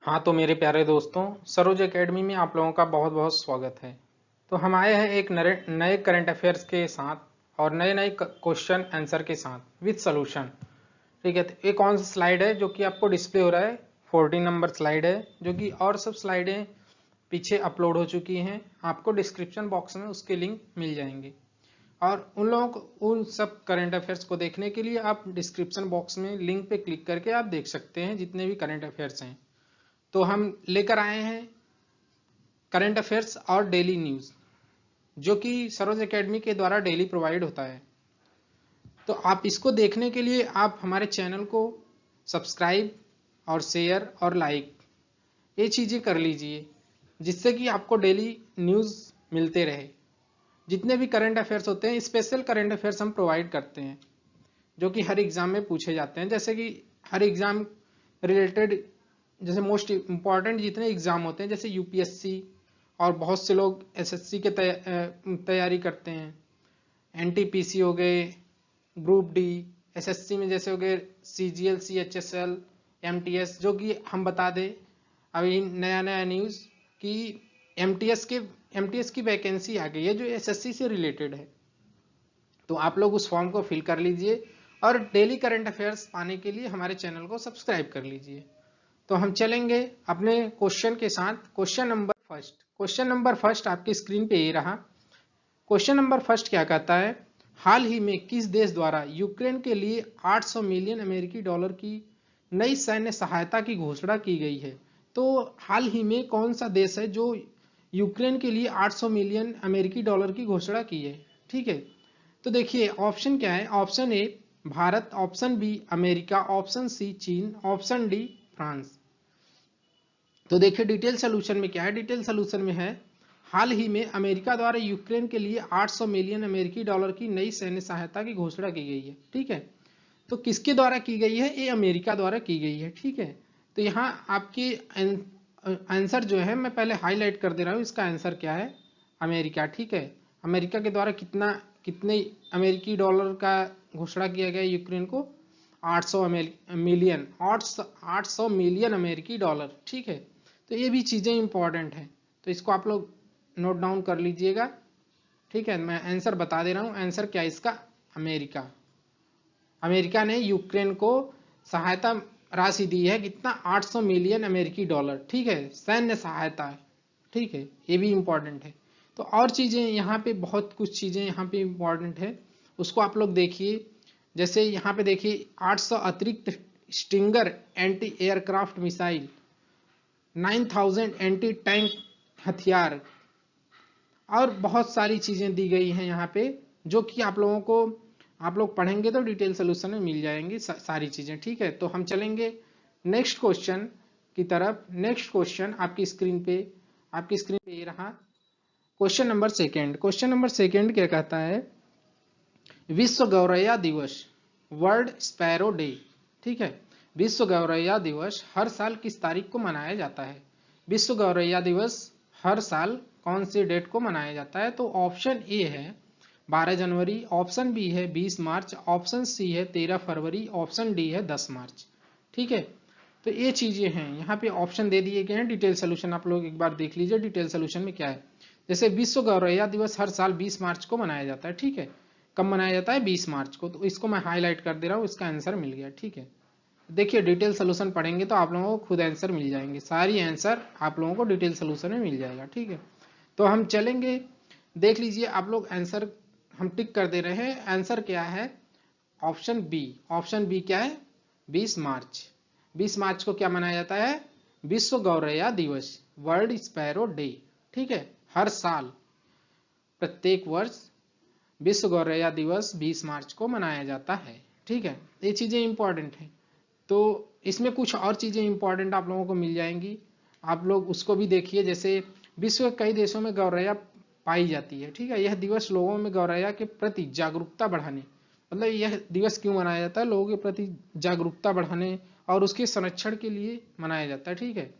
हाँ तो मेरे प्यारे दोस्तों, सरोज एकेडमी में आप लोगों का बहुत बहुत स्वागत है। तो हम आए हैं एक नए करंट अफेयर्स के साथ और नए नए क्वेश्चन आंसर के साथ विद सॉल्यूशन। ठीक है, तो ये कौन सा स्लाइड है जो कि आपको डिस्प्ले हो रहा है? 14 नंबर स्लाइड है, जो कि और सब स्लाइडें पीछे अपलोड हो चुकी हैं। आपको डिस्क्रिप्शन बॉक्स में उसके लिंक मिल जाएंगे और उन लोगों को उन सब करंट अफेयर्स को देखने के लिए आप डिस्क्रिप्शन बॉक्स में लिंक पे क्लिक करके आप देख सकते हैं जितने भी करंट अफेयर्स हैं। तो हम लेकर आए हैं करंट अफेयर्स और डेली न्यूज़, जो कि सरोज एकेडमी के द्वारा डेली प्रोवाइड होता है। तो आप इसको देखने के लिए आप हमारे चैनल को सब्सक्राइब और शेयर और लाइक ये चीज़ें कर लीजिए, जिससे कि आपको डेली न्यूज़ मिलते रहे। जितने भी करंट अफेयर्स होते हैं, स्पेशल करंट अफेयर्स हम प्रोवाइड करते हैं जो कि हर एग्ज़ाम में पूछे जाते हैं। जैसे कि हर एग्ज़ाम रिलेटेड, जैसे मोस्ट इम्पॉर्टेंट जितने एग्ज़ाम होते हैं, जैसे यूपीएससी और बहुत से लोग एसएससी के तैयारी करते हैं। एनटीपीसी हो गए, ग्रुप डी, एसएससी में जैसे हो गए सीजीएल, सीएचएसएल, एमटीएस, जो कि हम बता दें अभी नया नया न्यूज़ कि एमटीएस की वैकेंसी आ गई है जो एसएससी से रिलेटेड है। तो आप लोग उस फॉर्म को फिल कर लीजिए और डेली करंट अफेयर्स पाने के लिए हमारे चैनल को सब्सक्राइब कर लीजिए। तो हम चलेंगे अपने क्वेश्चन के साथ। क्वेश्चन नंबर फर्स्ट आपकी स्क्रीन पे ये रहा। क्वेश्चन नंबर फर्स्ट क्या कहता है? हाल ही में किस देश द्वारा यूक्रेन के लिए 800 मिलियन अमेरिकी डॉलर की नई सैन्य सहायता की घोषणा की गई है? तो हाल ही में कौन सा देश है जो यूक्रेन के लिए 800 मिलियन अमेरिकी डॉलर की घोषणा की है? ठीक है, तो देखिए ऑप्शन क्या है। ऑप्शन ए Bharat, option B America, option C चीन, ऑप्शन डी फ्रांस। तो देखिए डिटेल सोल्यूशन में क्या है। डिटेल सोल्यूशन में है हाल ही में अमेरिका द्वारा यूक्रेन के लिए 800 मिलियन अमेरिकी डॉलर की नई सैन्य सहायता की घोषणा की गई है। ठीक है, तो किसके द्वारा की गई है? ये अमेरिका द्वारा की गई है। ठीक है, तो यहाँ आपकी आंसर जो है मैं पहले हाईलाइट कर दे रहा हूँ, इसका आंसर क्या है? अमेरिका। ठीक है, अमेरिका के द्वारा कितने अमेरिकी डॉलर का घोषणा किया गया यूक्रेन को? 800 मिलियन, 800 मिलियन अमेरिकी डॉलर। ठीक है, तो ये भी चीज़ें इंपॉर्टेंट हैं, तो इसको आप लोग नोट डाउन कर लीजिएगा। ठीक है, मैं आंसर बता दे रहा हूँ। आंसर क्या है इसका? अमेरिका। अमेरिका ने यूक्रेन को सहायता राशि दी है, कितना? 800 मिलियन अमेरिकी डॉलर। ठीक है, सैन्य सहायता है। ठीक है, ये भी इंपॉर्टेंट है। तो और चीज़ें यहाँ पे, बहुत कुछ चीज़ें यहाँ पे इंपॉर्टेंट है, उसको आप लोग देखिए। जैसे यहाँ पे देखिए 800 अतिरिक्त stinger anti aircraft missile, 9000 anti tank हथियार और बहुत सारी चीज़ें दी गई हैं यहाँ पे, जो कि आप लोगों को, आप लोग पढ़ेंगे तो डिटेल सोल्यूशन में मिल जाएंगी सारी चीज़ें। ठीक है, तो हम चलेंगे नेक्स्ट क्वेश्चन की तरफ। नेक्स्ट क्वेश्चन आपकी स्क्रीन पे ये रहा। Question number second. Question number second क्या कहता है? विश्व गौरैया दिवस, वर्ल्ड स्पैरो डे। ठीक है, विश्व गौरैया दिवस हर साल किस तारीख को मनाया जाता है? विश्व गौरैया दिवस हर साल कौन सी डेट को मनाया जाता है? तो ऑप्शन ए है 12 जनवरी, ऑप्शन बी है 20 मार्च, ऑप्शन सी है 13 फरवरी, ऑप्शन डी है 10 मार्च। ठीक है, तो ये चीज़ें हैं यहाँ पे, ऑप्शन दे दिए गए हैं। डिटेल सोल्यूशन आप लोग एक बार देख लीजिए डिटेल सोल्यूशन में क्या है। जैसे विश्व गौरैया दिवस हर साल 20 मार्च को मनाया जाता है। ठीक है, कब मनाया जाता है? 20 मार्च को। तो इसको मैं हाईलाइट कर दे रहा हूँ, इसका आंसर मिल गया। ठीक है, देखिए डिटेल सोल्यूशन पढ़ेंगे तो आप लोगों को खुद आंसर मिल जाएंगे, सारी आंसर आप लोगों को डिटेल सोल्यूशन में मिल जाएगा। ठीक है, तो हम चलेंगे, देख लीजिए आप लोग आंसर हम टिक कर दे रहे हैं। आंसर क्या है? Option B. ऑप्शन बी क्या है? 20 मार्च। 20 मार्च को क्या मनाया जाता है? विश्व गौरैया दिवस, वर्ल्ड स्पैरो डे। ठीक है, हर साल प्रत्येक वर्ष विश्व गौरैया दिवस 20 मार्च को मनाया जाता है। ठीक है, ये चीज़ें इंपॉर्टेंट हैं। तो इसमें कुछ और चीज़ें इंपॉर्टेंट आप लोगों को मिल जाएंगी, आप लोग उसको भी देखिए। जैसे विश्व के कई देशों में गौरैया पाई जाती है। ठीक है, यह दिवस लोगों में गौरैया के प्रति जागरूकता बढ़ाने, मतलब यह दिवस क्यों मनाया जाता है? लोगों के प्रति जागरूकता बढ़ाने और उसके संरक्षण के लिए मनाया जाता है। ठीक है,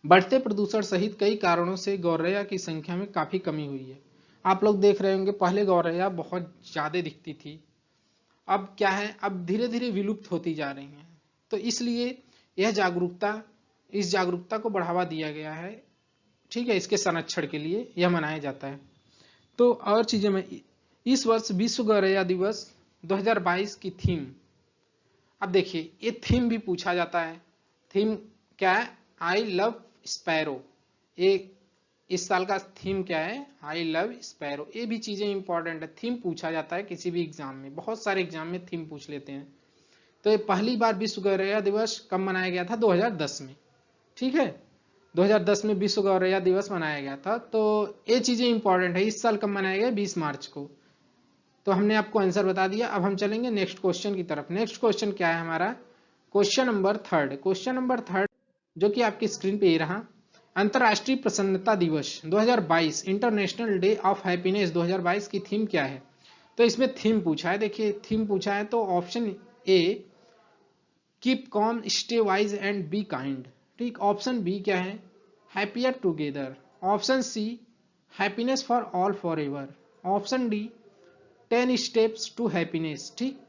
बढ़ते प्रदूषण सहित कई कारणों से गौरैया की संख्या में काफ़ी कमी हुई है। आप लोग देख रहे होंगे पहले गौरैया बहुत ज़्यादा दिखती थी, अब क्या है, अब धीरे धीरे विलुप्त होती जा रही हैं। तो इसलिए यह जागरूकता इस जागरूकता को बढ़ावा दिया गया है, ठीक है, इसके संरक्षण के लिए यह मनाया जाता है। तो और चीजें में इस वर्ष विश्व गौरैया दिवस 2022 की थीम, अब देखिए ये थीम भी पूछा जाता है। थीम क्या है? I love sparrow. ये इस साल का थीम क्या है? I love sparrow. ये भी चीजें इंपॉर्टेंट है, थीम पूछा जाता है किसी भी एग्जाम में, बहुत सारे एग्जाम में थीम पूछ लेते हैं। तो ये पहली बार विश्व गौरैया दिवस कब मनाया गया था? 2010 में, ठीक है, 2010 में विश्व गौरैया दिवस मनाया गया था। तो ये चीजें इंपॉर्टेंट है। इस साल कब मनाया गया? 20 मार्च को। तो हमने आपको आंसर बता दिया। अब हम चलेंगे नेक्स्ट क्वेश्चन की तरफ। नेक्स्ट क्वेश्चन क्या है हमारा? Question number third. Question number third जो कि आपकी स्क्रीन पे ही रहा, अंतरराष्ट्रीय प्रसन्नता दिवस 2022, इंटरनेशनल डे ऑफ हैप्पीनेस 2022 की थीम क्या है? तो इसमें थीम पूछा है। देखिए थीम पूछा है तो option A keep calm stay wise and be kind, ठीक। ऑप्शन बी क्या है? Happier together. Option C happiness for all forever. Option D 10 steps to happiness, ठीक।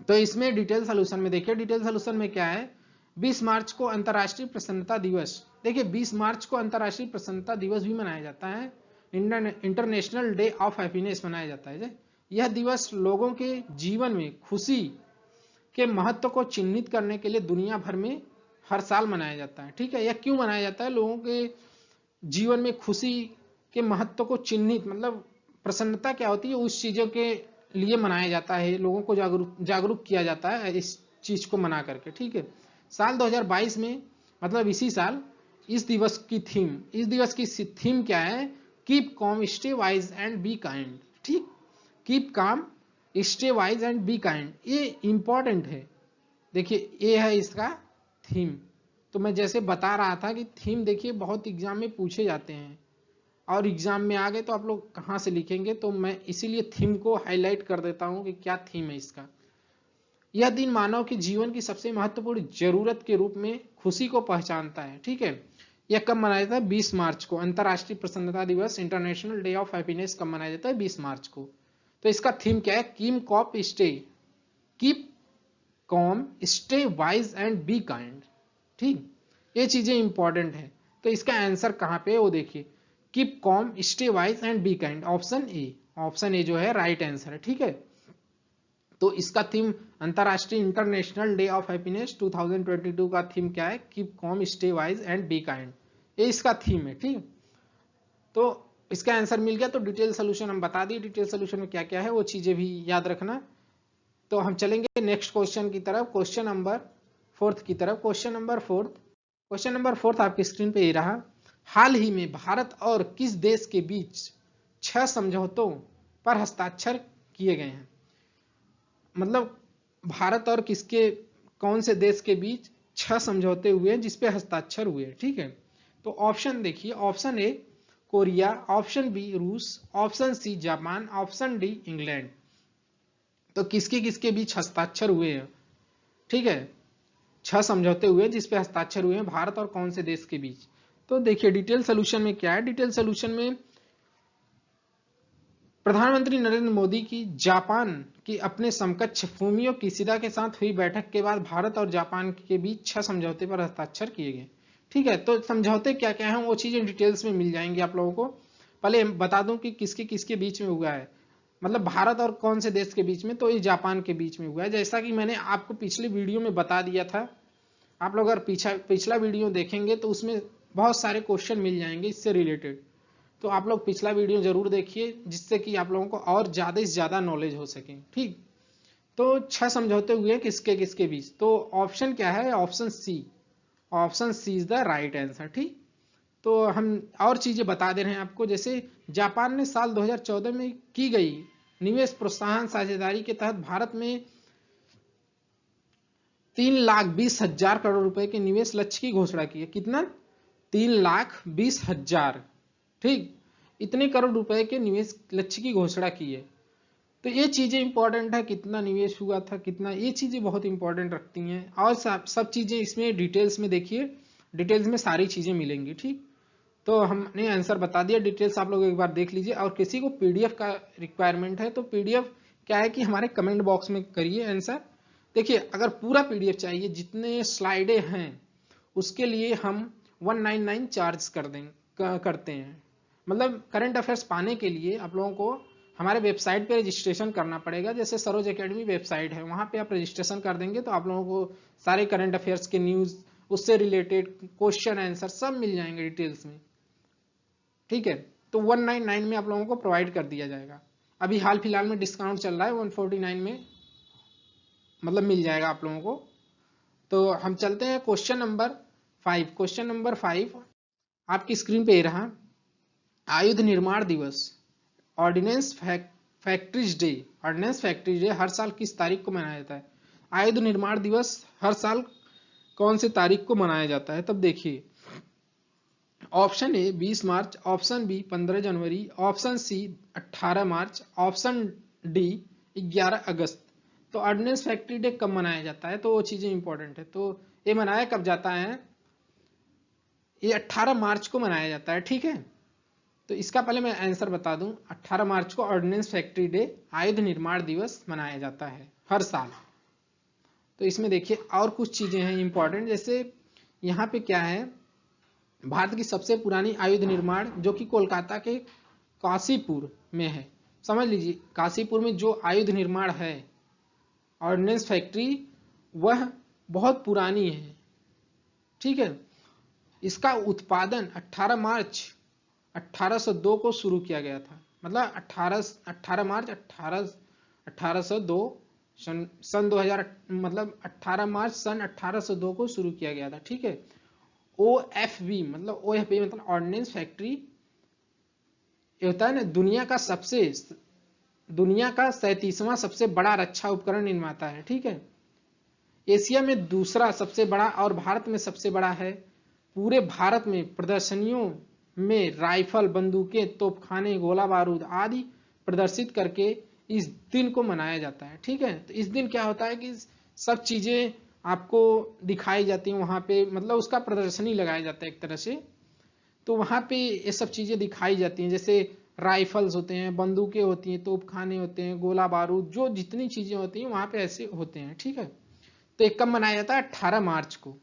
तो इसमें डिटेल सोल्यूशन में देखिए, डिटेल सोल्यूशन में क्या है? 20 मार्च को अंतर्राष्ट्रीय प्रसन्नता दिवस, देखिए 20 मार्च को अंतर्राष्ट्रीय प्रसन्नता दिवस भी मनाया जाता है, इंटरनेशनल डे ऑफ हैप्पीनेस मनाया जाता है। यह दिवस लोगों के जीवन में खुशी के महत्व को चिन्हित करने के लिए दुनिया भर में हर साल मनाया जाता है, ठीक है। यह क्यों मनाया जाता है? लोगों के जीवन में खुशी के महत्व को चिन्हित, मतलब प्रसन्नता क्या होती है उस चीजों के लिए मनाया जाता है, लोगों को जागरूक किया जाता है इस चीज को मना करके, ठीक है। साल 2022 में, मतलब इसी साल, इस दिवस की थीम क्या है? Keep calm stay wise and be kind, ठीक। Keep calm stay wise and be kind, ये इंपॉर्टेंट है। देखिए ये है इसका थीम। तो मैं जैसे बता रहा था कि थीम देखिए बहुत एग्जाम में पूछे जाते हैं, और एग्जाम में आ गए तो आप लोग कहाँ से लिखेंगे, तो मैं इसीलिए थीम को हाईलाइट कर देता हूँ कि क्या थीम है इसका। यह दिन मानव के जीवन की सबसे महत्वपूर्ण जरूरत के रूप में खुशी को पहचानता है, ठीक है। यह कब मनाया जाता है? 20 मार्च को। अंतर्राष्ट्रीय प्रसन्नता दिवस, इंटरनेशनल डे ऑफ हैप्पीनेस कब मनाया जाता है? 20 मार्च को। तो इसका थीम क्या है? Keep calm stay wise and be kind, ठीक। ये चीजें इंपॉर्टेंट है। तो इसका आंसर कहाँ पे है वो देखिए, keep calm stay wise and be kind, option A. Option A जो है राइट आंसर है, ठीक है। तो इसका थीम अंतरराष्ट्रीय इंटरनेशनल डे ऑफ हैप्पीनेस 2022 का थीम क्या है? Keep calm stay wise and be kind, ये इसका थीम है, ठीक। तो इसका आंसर मिल गया। तो डिटेल सोल्यूशन हम बता दिए, डिटेल सोल्यूशन में क्या क्या है वो चीजें भी याद रखना। तो हम चलेंगे नेक्स्ट क्वेश्चन की तरफ, क्वेश्चन नंबर फोर्थ की तरफ। क्वेश्चन नंबर फोर्थ आपकी स्क्रीन पे ही रहा। हाल ही में भारत और किस देश के बीच 6 समझौतों पर हस्ताक्षर किए गए हैं? मतलब भारत और कौन से देश के बीच 6 समझौते हुए हैं जिसपे हस्ताक्षर हुए, ठीक है। तो ऑप्शन देखिए, option a Korea, option b रूस, option c Japan, option d England. तो किसके बीच हस्ताक्षर हुए हैं, ठीक है। 6 समझौते हुए जिसपे हस्ताक्षर हुए हैं भारत और कौन से देश के बीच। तो देखिए डिटेल सोल्यूशन में क्या है? डिटेल सोल्यूशन में प्रधानमंत्री नरेंद्र मोदी की जापान की अपने समकक्ष फूमियो किशिदा के साथ हुई बैठक के बाद भारत और जापान के बीच 6 समझौते पर हस्ताक्षर किए गए, ठीक है। तो समझौते क्या क्या हैं वो चीजें डिटेल्स में मिल जाएंगी आप लोगों को। पहले बता दूं कि किसके बीच में हुआ है, मतलब भारत और कौन से देश के बीच में, तो ये जापान के बीच में हुआ है। जैसा कि मैंने आपको पिछले वीडियो में बता दिया था, आप लोग अगर पिछला वीडियो देखेंगे तो उसमें बहुत सारे क्वेश्चन मिल जाएंगे इससे रिलेटेड। तो आप लोग पिछला वीडियो जरूर देखिए जिससे कि आप लोगों को और ज्यादा से ज्यादा नॉलेज हो सके, ठीक। तो 6 समझौते हुए किसके बीच? तो ऑप्शन क्या है? Option C. Option C is the right answer, ठीक। तो हम और चीजें बता दे रहे हैं आपको। जैसे जापान ने साल 2014 में की गई निवेश प्रोत्साहन साझेदारी के तहत भारत में 3,20,000 करोड़ रुपए के निवेश लक्ष्य की घोषणा की है। कितना? 3,20,000, ठीक। इतने करोड़ रुपए के निवेश लक्ष्य की घोषणा की है। तो ये चीजें इंपॉर्टेंट है, कितना निवेश हुआ था, कितना, ये चीजें बहुत इंपॉर्टेंट रखती हैं। और सब चीजें इसमें डिटेल्स में देखिए, डिटेल्स में सारी चीजें मिलेंगी, ठीक। तो हमने आंसर बता दिया, डिटेल्स आप लोग एक बार देख लीजिए। और किसी को पीडीएफ का रिक्वायरमेंट है तो पीडीएफ क्या है कि हमारे कमेंट बॉक्स में करिए आंसर। देखिए अगर पूरा पीडीएफ चाहिए, जितने स्लाइडें हैं उसके लिए हम 199 चार्ज करते हैं। मतलब करंट अफेयर्स पाने के लिए आप लोगों को हमारे वेबसाइट पे रजिस्ट्रेशन करना पड़ेगा। जैसे सरोज एकेडमी वेबसाइट है, वहाँ पे आप रजिस्ट्रेशन कर देंगे तो आप लोगों को सारे करंट अफेयर्स के न्यूज़, उससे रिलेटेड क्वेश्चन आंसर सब मिल जाएंगे डिटेल्स में। ठीक है, तो 199 में आप लोगों को प्रोवाइड कर दिया जाएगा। अभी हाल फिलहाल में डिस्काउंट चल रहा है, 149 में मतलब मिल जाएगा आप लोगों को। तो हम चलते हैं क्वेश्चन नंबर 5। क्वेश्चन नंबर 5 आपकी स्क्रीन पे रहा। आयुध निर्माण दिवस, ordnance factories day. Ordnance factories day हर साल किस तारीख को मनाया जाता है? आयुध निर्माण दिवस हर साल कौन से तारीख को मनाया जाता है? तब देखिए, option A 20 March, option B 15 जनवरी, option C 18 March, option D 11 अगस्त। तो ऑर्डिनेंस फैक्ट्री डे कब मनाया जाता है? तो वो चीजें इंपॉर्टेंट है। तो ये मनाया कब जाता है? ये 18 मार्च को मनाया जाता है। ठीक है, तो इसका पहले मैं आंसर बता दूं। 18 मार्च को ऑर्डिनेंस फैक्ट्री डे, आयुध निर्माण दिवस मनाया जाता है हर साल। तो इसमें देखिए और कुछ चीजें हैं इंपॉर्टेंट, जैसे यहाँ पे क्या है, भारत की सबसे पुरानी आयुध निर्माण जो कि कोलकाता के काशीपुर में है। समझ लीजिए, काशीपुर में जो आयुध निर्माण है ऑर्डिनेंस फैक्ट्री, वह बहुत पुरानी है। ठीक है, इसका उत्पादन 18 मार्च 1802 को शुरू किया गया था। मतलब 18 मार्च 1802 सन 2000, मतलब 18 मार्च सन 1802 को शुरू किया गया था। ठीक है, OFV मतलब ऑर्डिनेंस फैक्ट्री, ये होता है ना दुनिया का 37वां सबसे बड़ा रक्षा उपकरण निर्माता है। ठीक है, एशिया में दूसरा सबसे बड़ा और भारत में सबसे बड़ा है। पूरे भारत में प्रदर्शनियों में राइफल, बंदूकें, तोपखाने, गोला बारूद आदि प्रदर्शित करके इस दिन को मनाया जाता है। ठीक है, तो इस दिन क्या होता है कि सब चीजें आपको दिखाई जाती हैं वहां पे, मतलब उसका प्रदर्शनी लगाया जाता है एक तरह से। तो वहां पे ये सब चीजें दिखाई जाती हैं, जैसे राइफल्स होते हैं, बंदूकें होती हैं, तोपखाने होते हैं, गोला बारूद, जो जितनी चीजें होती हैं वहां पे ऐसे होते हैं। ठीक है, तो एक कब मनाया जाता है? 18 मार्च को।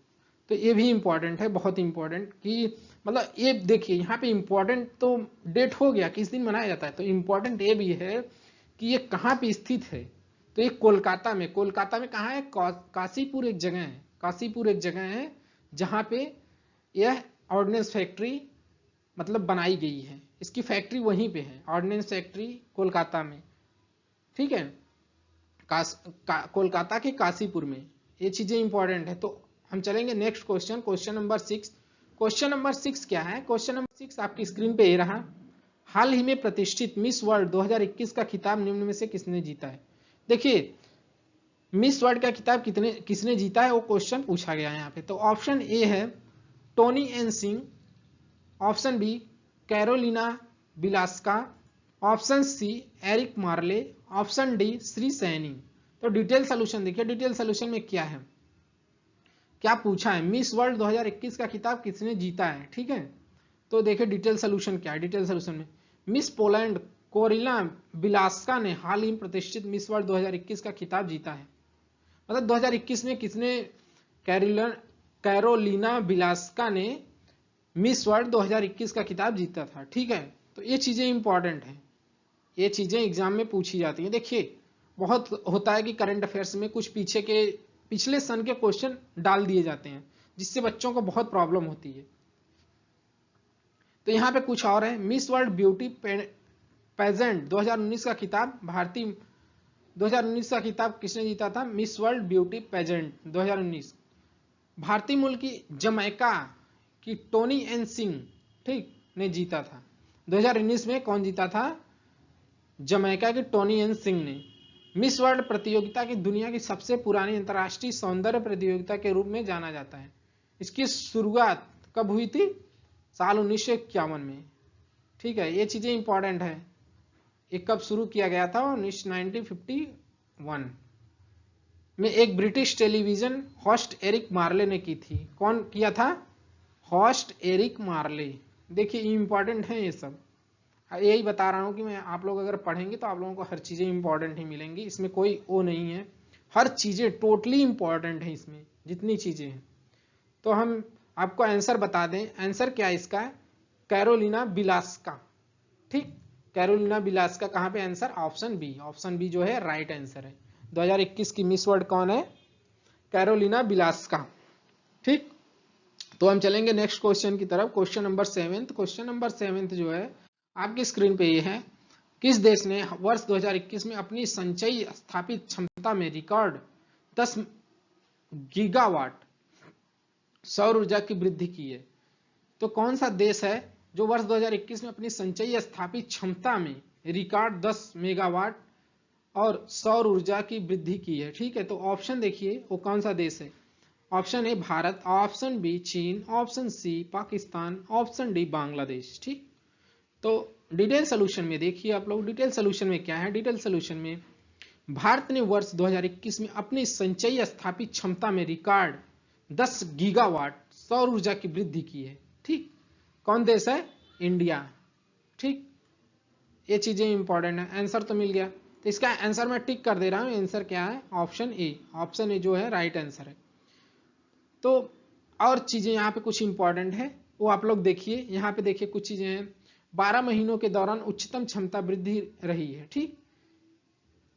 तो ये भी इंपॉर्टेंट है, बहुत इंपॉर्टेंट, कि मतलब ये देखिए यहाँ पे इंपॉर्टेंट तो डेट हो गया किस दिन मनाया जाता है, तो इंपॉर्टेंट ये भी है कि ये कहाँ पे स्थित है। तो ये कोलकाता में कहाँ है? काशीपुर एक जगह है, काशीपुर एक जगह है जहाँ पे यह ऑर्डिनेंस फैक्ट्री मतलब बनाई गई है। इसकी फैक्ट्री वहीं पे है, ऑर्डिनेंस फैक्ट्री कोलकाता में। ठीक है, कोलकाता के काशीपुर में। ये चीजें इंपॉर्टेंट है। तो हम चलेंगे next question, question number 6। Question number 6 क्या है? क्वेश्चन नंबर 6 आपकी स्क्रीन पे ये रहा। हाल ही में प्रतिष्ठित मिस वर्ल्ड 2021 का खिताब निम्न में से किसने जीता है? देखिए, मिस वर्ल्ड का खिताब किसने जीता है वो क्वेश्चन पूछा गया है यहाँ पे। तो ऑप्शन ए है Tony N Singh, option b Karolina Bielawska, option c Eric Marley, option d Shri Saini. तो डिटेल सोल्यूशन देखिए, डिटेल सोल्यूशन में क्या है, क्या पूछा है? मिस वर्ल्ड 2021 का खिताब किसने जीता है? ठीक है, तो देखिए डिटेल सोल्यूशन क्या है। डिटेल सोल्यूशन में मिस पोलैंड कोरिना बिलास्का ने हाल ही में प्रतिष्ठित मिस वर्ल्ड 2021 का खिताब जीता है। मतलब 2021 में किसने? कैरोलिना बिलास्का ने मिस वर्ल्ड 2021 का खिताब जीता था। ठीक है, तो ये चीजें इंपॉर्टेंट हैं, ये चीजें एग्जाम में पूछी जाती हैं। देखिए, बहुत होता है कि करंट अफेयर्स में कुछ पिछले सन के क्वेश्चन डाल दिए जाते हैं, जिससे बच्चों को बहुत प्रॉब्लम होती है। तो यहाँ पे कुछ और है। मिस वर्ल्ड ब्यूटी पेजेंट 2019 का खिताब 2019 का खिताब किसने जीता था? मिस वर्ल्ड ब्यूटी पेजेंट 2019 भारतीय मूल की जमैका की टोनी एन सिंह, ठीक, ने जीता था। 2019 में कौन जीता था? जमैका की टोनी एन सिंह ने। मिस वर्ल्ड प्रतियोगिता की दुनिया की सबसे पुरानी अंतर्राष्ट्रीय सौंदर्य प्रतियोगिता के रूप में जाना जाता है। इसकी शुरुआत कब हुई थी? साल 1951 में। ठीक है, ये चीजें इंपॉर्टेंट है। ये कब शुरू किया गया था? 1951 में एक ब्रिटिश टेलीविजन होस्ट एरिक मार्ले ने की थी। कौन किया था? होस्ट एरिक मार्ले। देखिए इंपॉर्टेंट है ये सब, यही बता रहा हूं कि मैं आप लोग अगर पढ़ेंगे तो आप लोगों को हर चीजें इंपॉर्टेंट ही मिलेंगी। इसमें कोई वो नहीं है, हर चीजें टोटली इंपॉर्टेंट है इसमें जितनी चीजें हैं। तो हम आपको आंसर बता दें, आंसर क्या है इसका, कैरोलिना बिलास्का। ठीक, कैरोलिना बिलास्का कहाँ पे answer, option B, option B जो है राइट आंसर है। 2021 की मिस वर्ल्ड कौन है, कैरोलिना बिलास्का। ठीक, तो हम चलेंगे नेक्स्ट क्वेश्चन की तरफ, क्वेश्चन नंबर 7। क्वेश्चन नंबर 7 जो है आपकी स्क्रीन पे ये है, किस देश ने वर्ष 2021 में अपनी संचयी स्थापित क्षमता में रिकॉर्ड 10 गीगावाट सौर ऊर्जा की वृद्धि की है। तो कौन सा देश है जो वर्ष 2021 में अपनी संचयी स्थापित क्षमता में रिकॉर्ड 10 मेगावाट और सौर ऊर्जा की वृद्धि की है। ठीक है, तो ऑप्शन देखिए वो कौन सा देश है। ऑप्शन ए भारत, ऑप्शन बी चीन, ऑप्शन सी पाकिस्तान, ऑप्शन डी बांग्लादेश। ठीक, तो डिटेल सोल्यूशन में देखिए आप लोग, डिटेल सोल्यूशन में क्या है, डिटेल सोल्यूशन में भारत ने वर्ष 2021 में अपनी संचयी स्थापित क्षमता में रिकॉर्ड 10 गीगावाट सौर ऊर्जा की वृद्धि की है। ठीक, कौन देश है, इंडिया। ठीक, ये चीजें इंपॉर्टेंट है, आंसर तो मिल गया, तो इसका आंसर मैं टिक कर दे रहा हूं, आंसर क्या है, ऑप्शन ए, ऑप्शन ए जो है राइट आंसर है। तो और चीजें यहाँ पे कुछ इंपॉर्टेंट है वो आप लोग देखिए, यहाँ पे देखिए कुछ चीजें हैं। 12 महीनों के दौरान उच्चतम क्षमता वृद्धि रही है। ठीक,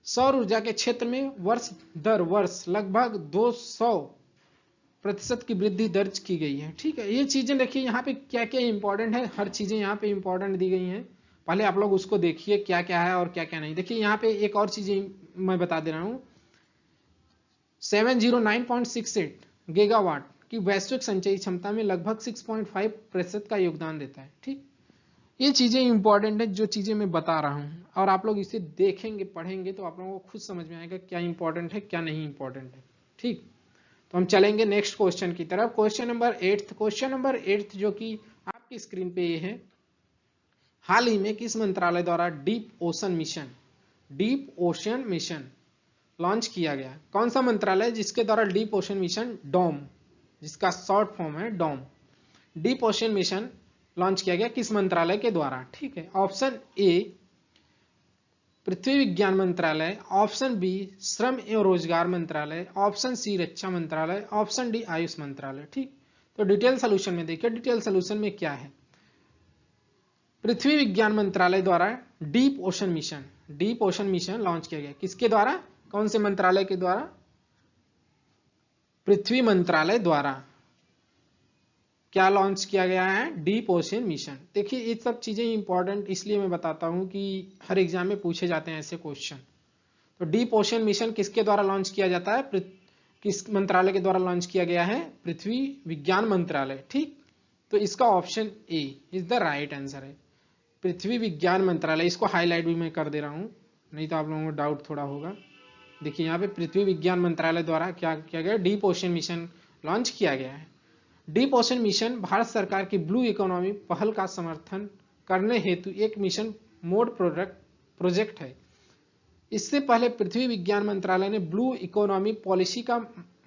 सौर ऊर्जा के क्षेत्र में वर्ष दर वर्ष लगभग 200% की वृद्धि दर्ज की गई है। ठीक है, ये चीजें देखिए यहाँ पे क्या क्या इंपॉर्टेंट है, हर चीजें यहाँ पे इंपॉर्टेंट दी गई हैं, पहले आप लोग उसको देखिए क्या क्या है और क्या क्या नहीं। देखिए यहाँ पे एक और चीजें मैं बता दे रहा हूँ, 709.68 गीगावाट की वैश्विक संचयी क्षमता में लगभग 6.5% का योगदान देता है। ठीक, ये चीजें इंपॉर्टेंट है जो चीजें मैं बता रहा हूं, और आप लोग इसे देखेंगे पढ़ेंगे तो आप लोगों को खुद समझ में आएगा क्या इंपॉर्टेंट है क्या नहीं इंपॉर्टेंट है। ठीक, तो हम चलेंगे नेक्स्ट क्वेश्चन की तरफ, क्वेश्चन नंबर 8। क्वेश्चन नंबर 8 जो कि आपकी स्क्रीन पे ये है, हाल ही में किस मंत्रालय द्वारा डीप ओशन मिशन लॉन्च किया गया। कौन सा मंत्रालय जिसके द्वारा डीप ओशन मिशन, डॉम, जिसका शॉर्ट फॉर्म है DOM, deep ocean mission launch किया गया किस मंत्रालय के द्वारा। ठीक है, ऑप्शन ए पृथ्वी विज्ञान मंत्रालय, ऑप्शन बी श्रम एवं रोजगार मंत्रालय, ऑप्शन सी रक्षा मंत्रालय, ऑप्शन डी आयुष मंत्रालय। ठीक, तो डिटेल सोल्यूशन में देखिए, डिटेल सोल्यूशन में क्या है, पृथ्वी विज्ञान मंत्रालय द्वारा डीप ओशन मिशन लॉन्च किया गया, किसके द्वारा, कौन से मंत्रालय के द्वारा, पृथ्वी मंत्रालय द्वारा क्या लॉन्च किया गया है, डीप ओशन मिशन। देखिए ये सब चीजें इंपॉर्टेंट इसलिए मैं बताता हूं कि हर एग्जाम में पूछे जाते हैं ऐसे क्वेश्चन। तो डीप ओशन मिशन किसके द्वारा लॉन्च किया जाता है, किस मंत्रालय के द्वारा लॉन्च किया गया है, पृथ्वी विज्ञान मंत्रालय। ठीक, तो इसका option A is the right answer है, पृथ्वी विज्ञान मंत्रालय। इसको हाईलाइट भी मैं कर दे रहा हूं, नहीं तो आप लोगों को डाउट थोड़ा होगा। देखिए यहाँ पे पृथ्वी विज्ञान मंत्रालय द्वारा क्या किया गया, डीप ओशन मिशन लॉन्च किया गया है। डीप ओशन मिशन भारत सरकार की ब्लू इकोनॉमी पहल का समर्थन करने हेतु एक मिशन मोड प्रोजेक्ट है। इससे पहले पृथ्वी विज्ञान मंत्रालय ने ब्लू इकोनॉमी पॉलिसी का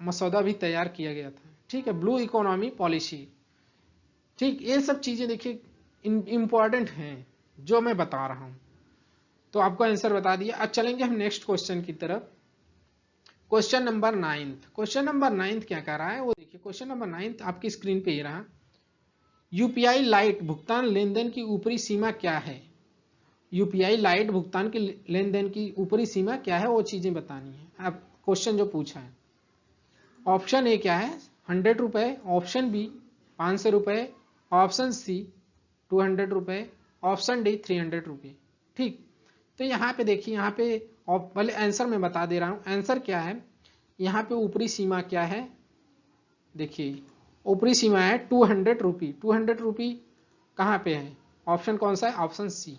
मसौदा भी तैयार किया गया था। ठीक है, ब्लू इकोनॉमी पॉलिसी। ठीक, ये सब चीजें देखिए इंपॉर्टेंट हैं जो मैं बता रहा हूं, तो आपको आंसर बता दिया। अब चलेंगे हम नेक्स्ट क्वेश्चन की तरफ, क्वेश्चन नंबर 9। क्वेश्चन नंबर 9 क्या कह रहा है वो देखिए, क्वेश्चन नंबर 9 आपकी स्क्रीन पे ही रहा, यूपीआई लाइट भुगतान लेनदेन की ऊपरी सीमा क्या है। यूपीआई लाइट भुगतान के लेनदेन की ऊपरी सीमा क्या है, वो चीजें बतानी है। अब क्वेश्चन जो पूछा है, ऑप्शन ए क्या है, 100 रुपए, ऑप्शन बी 500 रुपए, ऑप्शन सी 200 रुपए, ऑप्शन डी 300 रुपए। ठीक, तो यहाँ पे देखिए, यहाँ पे पहले आंसर मैं बता दे रहा हूँ, आंसर क्या है, यहाँ पे ऊपरी सीमा क्या है, देखिए ऊपरी सीमा है 200 रुपी। 200 रुपी कहाँ पे है, ऑप्शन कौन सा है, ऑप्शन सी।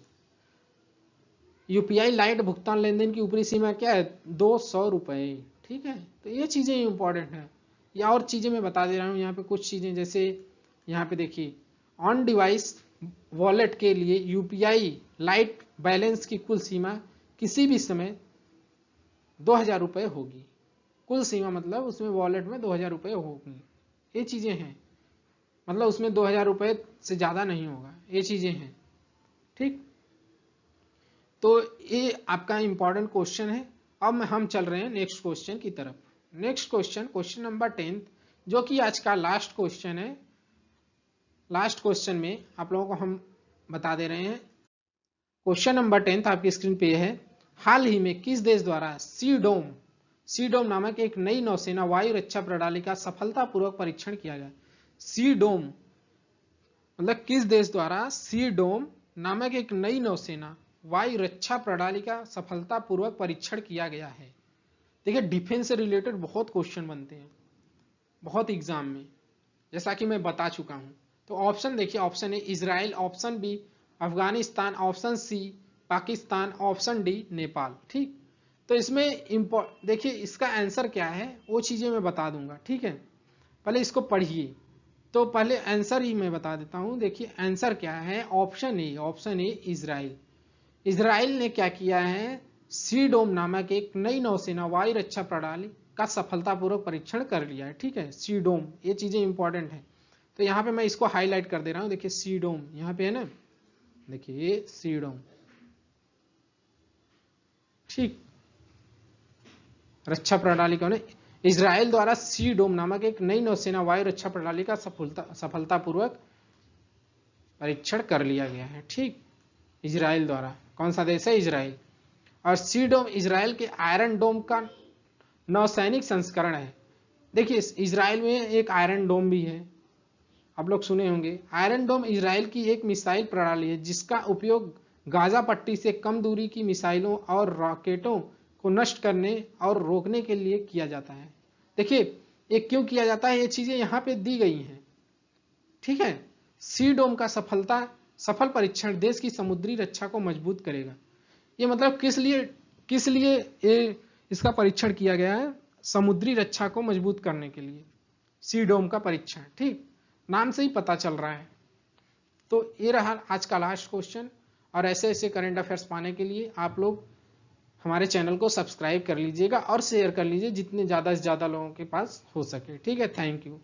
यूपीआई लाइट भुगतान लेनदेन की ऊपरी सीमा क्या है, 200 रुपए। ठीक है, तो ये चीजें इंपॉर्टेंट है, या और चीजें मैं बता दे रहा हूँ यहाँ पे कुछ चीजें, जैसे यहाँ पे देखिए ऑन डिवाइस वॉलेट के लिए यूपीआई लाइट बैलेंस की कुल सीमा किसी भी समय 2000 रुपए होगी। कुल सीमा मतलब उसमें वॉलेट में 2000 रुपए होगी, ये चीजें हैं, मतलब उसमें 2000 रुपए से ज्यादा नहीं होगा, ये चीजें हैं। ठीक, तो ये आपका इंपॉर्टेंट क्वेश्चन है। अब हम चल रहे हैं नेक्स्ट क्वेश्चन की तरफ। नेक्स्ट क्वेश्चन, क्वेश्चन नंबर 10 जो कि आज का लास्ट क्वेश्चन है, लास्ट क्वेश्चन में आप लोगों को हम बता दे रहे हैं। क्वेश्चन नंबर 10 आपकी स्क्रीन पे है। हाल ही में किस देश द्वारा सी डोम नामक एक नई नौसेना वायु रक्षा प्रणाली का सफलतापूर्वक परीक्षण किया गया? सी डोम मतलब किस देश द्वारा सी डोम नामक एक नई नौसेना वायु रक्षा प्रणाली का सफलतापूर्वक परीक्षण किया गया है? देखिए डिफेंस से रिलेटेड बहुत क्वेश्चन बनते हैं बहुत एग्जाम में, जैसा कि मैं बता चुका हूं। तो ऑप्शन देखिए, option A Israel, option B Afghanistan, option C Pakistan, option D Nepal. ठीक, तो इसमें देखिए इसका आंसर क्या है वो चीजें मैं बता दूंगा। ठीक है, पहले इसको पढ़िए। तो पहले आंसर ही मैं बता देता हूं। देखिए आंसर क्या है, ऑप्शन ए इजराइल। इजराइल ने क्या किया है, सी डोम नामक एक नई नौसेना वायु रक्षा प्रणाली का सफलतापूर्वक परीक्षण कर लिया है। ठीक है, सी डोम, ये चीजें इंपॉर्टेंट है। तो यहाँ पे मैं इसको हाईलाइट कर दे रहा हूं। देखिए सी डोम यहाँ पे है ना, देखिए ये सी डोम। ठीक, रक्षा प्रणाली कौन है, इजराइल द्वारा सी डोम नामक एक नई नौसेना वायु रक्षा प्रणाली का सफलतापूर्वक परीक्षण कर लिया गया है। ठीक, इजराइल द्वारा, कौन सा देश है, इजराइल। और सी डोम इजराइल के आयरन डोम का नौसैनिक संस्करण है। देखिए इजराइल में एक आयरन डोम भी है, आप लोग सुने होंगे। आयरन डोम इजराइल की एक मिसाइल प्रणाली है जिसका उपयोग गाजा पट्टी से कम दूरी की मिसाइलों और रॉकेटों को नष्ट करने और रोकने के लिए किया जाता है। देखिए ये क्यों किया जाता है, ये चीजें यहाँ पे दी गई हैं। ठीक है, सी डोम का सफल परीक्षण देश की समुद्री रक्षा को मजबूत करेगा। ये मतलब किस लिए ये इसका परीक्षण किया गया है, समुद्री रक्षा को मजबूत करने के लिए सी डोम का परीक्षण। ठीक, नाम से ही पता चल रहा है। तो ये रहा आज का लास्ट क्वेश्चन। और ऐसे ऐसे करंट अफेयर्स पाने के लिए आप लोग हमारे चैनल को सब्सक्राइब कर लीजिएगा और शेयर कर लीजिए जितने ज़्यादा से ज़्यादा लोगों के पास हो सके। ठीक है, थैंक यू।